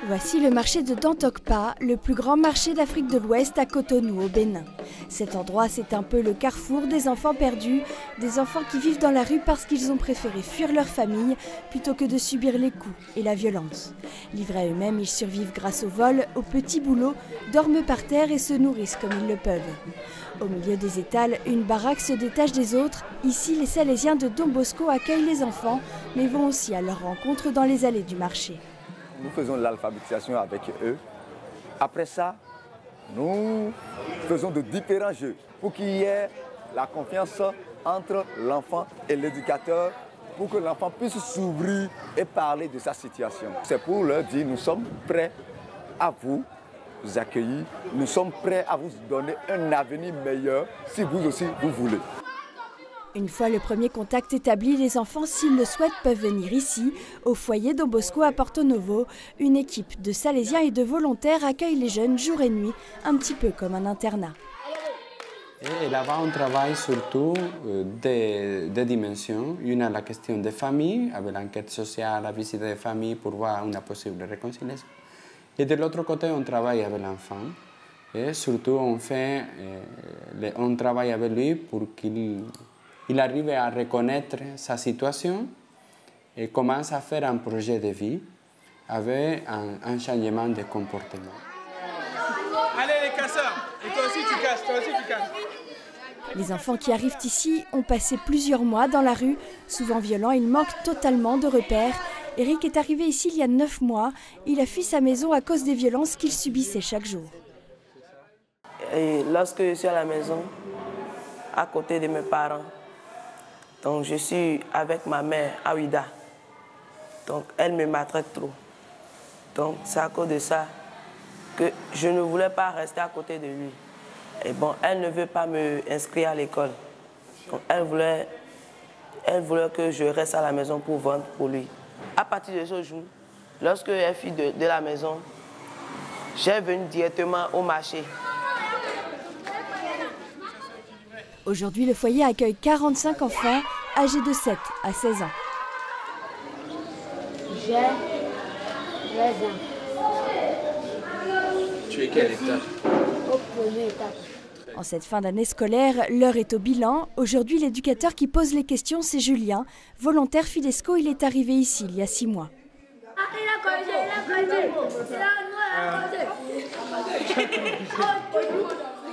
Voici le marché de Dantokpa, le plus grand marché d'Afrique de l'Ouest à Cotonou, au Bénin. Cet endroit, c'est un peu le carrefour des enfants perdus, des enfants qui vivent dans la rue parce qu'ils ont préféré fuir leur famille plutôt que de subir les coups et la violence. Livrés à eux-mêmes, ils survivent grâce au vol, aux petits boulots, dorment par terre et se nourrissent comme ils le peuvent. Au milieu des étals, une baraque se détache des autres. Ici, les Salésiens de Don Bosco accueillent les enfants, mais vont aussi à leur rencontre dans les allées du marché. Nous faisons l'alphabétisation avec eux. Après ça, nous faisons de différents jeux pour qu'il y ait la confiance entre l'enfant et l'éducateur, pour que l'enfant puisse s'ouvrir et parler de sa situation. C'est pour leur dire, nous sommes prêts à vous accueillir, nous sommes prêts à vous donner un avenir meilleur si vous aussi vous voulez. Une fois le premier contact établi, les enfants, s'ils le souhaitent, peuvent venir ici, au foyer Don Bosco à Porto Novo. Une équipe de Salésiens et de volontaires accueille les jeunes jour et nuit, un petit peu comme un internat. Et là-bas, on travaille surtout des dimensions. Une, la question des familles, avec l'enquête sociale, la visite des familles pour voir une possible réconciliation. Et de l'autre côté, on travaille avec l'enfant. Et surtout, on travaille avec lui pour qu'il arrive à reconnaître sa situation et commence à faire un projet de vie avec un changement de comportement. Allez les casseurs, et toi aussi tu casses, toi aussi tu casses. Les enfants qui arrivent ici ont passé plusieurs mois dans la rue. Souvent violents, ils manquent totalement de repères. Eric est arrivé ici il y a 9 mois. Il a fui sa maison à cause des violences qu'il subissait chaque jour. Et lorsque je suis à la maison, à côté de mes parents, donc je suis avec ma mère, Awida. Donc elle me maltraite trop. Donc c'est à cause de ça que je ne voulais pas rester à côté de lui. Et bon, elle ne veut pas me inscrire à l'école. Donc elle voulait que je reste à la maison pour vendre pour lui. À partir de ce jour, lorsque elle fut de la maison, j'ai venu directement au marché. Aujourd'hui, le foyer accueille 45 enfants âgés de 7 à 16 ans. J'ai 13 ans. Tu es quelle étape? Au premier étape. En cette fin d'année scolaire, l'heure est au bilan. Aujourd'hui, l'éducateur qui pose les questions, c'est Julien. Volontaire Fidesco, il est arrivé ici il y a 6 mois.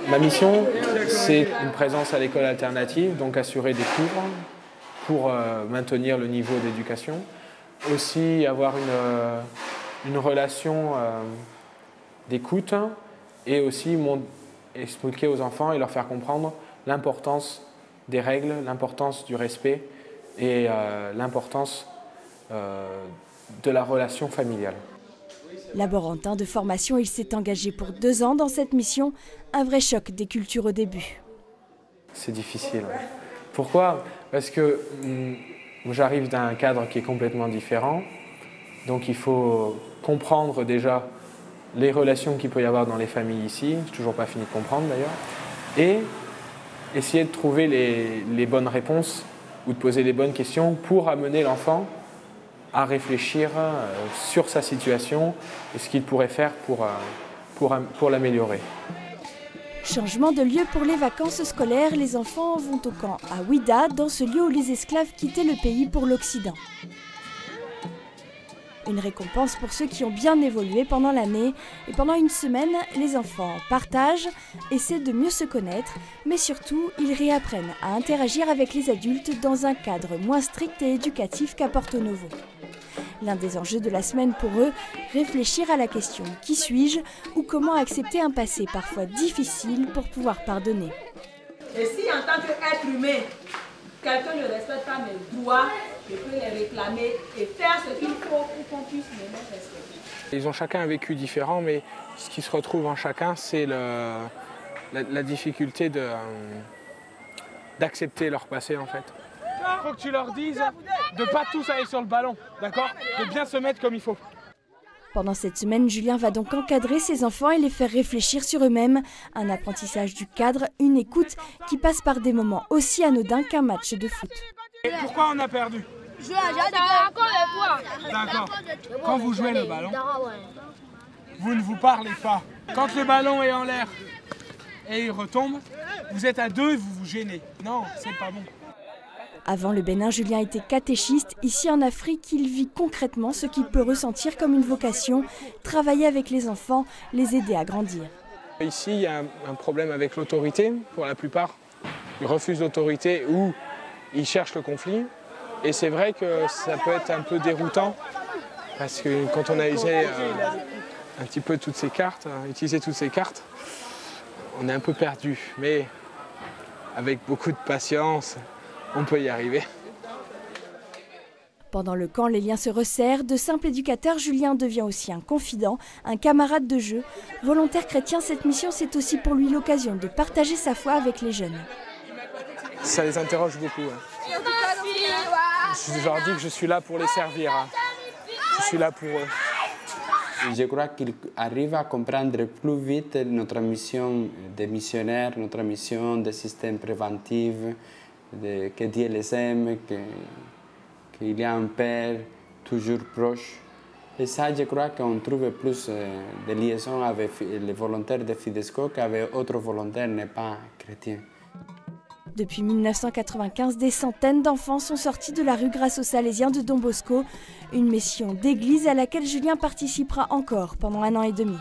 Ma mission, c'est une présence à l'école alternative, donc assurer des cours pour maintenir le niveau d'éducation. Aussi avoir une relation d'écoute et aussi expliquer aux enfants et leur faire comprendre l'importance des règles, l'importance du respect et l'importance de la relation familiale. Laborantin de formation, il s'est engagé pour 2 ans dans cette mission. Un vrai choc des cultures au début. C'est difficile. Pourquoi? Parce que j'arrive d'un cadre qui est complètement différent. Donc il faut comprendre déjà les relations qu'il peut y avoir dans les familles ici. Je n'ai toujours pas fini de comprendre d'ailleurs. Et essayer de trouver les bonnes réponses ou de poser les bonnes questions pour amener l'enfant à réfléchir sur sa situation et ce qu'il pourrait faire pour l'améliorer. Changement de lieu pour les vacances scolaires, les enfants vont au camp à Ouida, dans ce lieu où les esclaves quittaient le pays pour l'Occident. Une récompense pour ceux qui ont bien évolué pendant l'année. Et pendant une semaine, les enfants partagent, essaient de mieux se connaître, mais surtout, ils réapprennent à interagir avec les adultes dans un cadre moins strict et éducatif qu'à Porto Novo. L'un des enjeux de la semaine pour eux, réfléchir à la question « Qui suis-je » ou comment accepter un passé parfois difficile pour pouvoir pardonner. Et si en tant qu'être humain, quelqu'un ne respecte pas mes droits, je peux les réclamer et faire ce qu'il faut pour qu'on puisse me respecter. Ils ont chacun un vécu différent, mais ce qui se retrouve en chacun, c'est la difficulté d'accepter leur passé en fait. Il faut que tu leur dises de ne pas tous aller sur le ballon, d'accord? De bien se mettre comme il faut. Pendant cette semaine, Julien va donc encadrer ses enfants et les faire réfléchir sur eux-mêmes. Un apprentissage du cadre, une écoute qui passe par des moments aussi anodins qu'un match de foot. Et pourquoi on a perdu? D'accord. Quand vous jouez le ballon, vous ne vous parlez pas. Quand le ballon est en l'air et il retombe, vous êtes à deux et vous vous gênez. Non, c'est pas bon. Avant le Bénin, Julien était catéchiste. Ici en Afrique, il vit concrètement ce qu'il peut ressentir comme une vocation, travailler avec les enfants, les aider à grandir. Ici, il y a un problème avec l'autorité pour la plupart. Ils refusent l'autorité ou ils cherchent le conflit. Et c'est vrai que ça peut être un peu déroutant parce que quand on a usé un petit peu toutes ces cartes, utilisé toutes ces cartes, on est un peu perdu. Mais avec beaucoup de patience, on peut y arriver. Pendant le camp, les liens se resserrent. De simple éducateur, Julien devient aussi un confident, un camarade de jeu. Volontaire chrétien, cette mission, c'est aussi pour lui l'occasion de partager sa foi avec les jeunes. Ça les interroge beaucoup. Je leur dis que je suis là pour les servir. Je suis là pour eux. Je crois qu'il arrive à comprendre plus vite notre mission de missionnaire, notre mission de système préventif, que Dieu les aime, qu'il y a un Père toujours proche. Et ça, je crois qu'on trouve plus de liaisons avec les volontaires de Fidesco qu'avec d'autres volontaires n'est pas chrétiens. Depuis 1995, des centaines d'enfants sont sortis de la rue grâce aux Salésiens de Don Bosco, une mission d'église à laquelle Julien participera encore pendant 1 an et demi.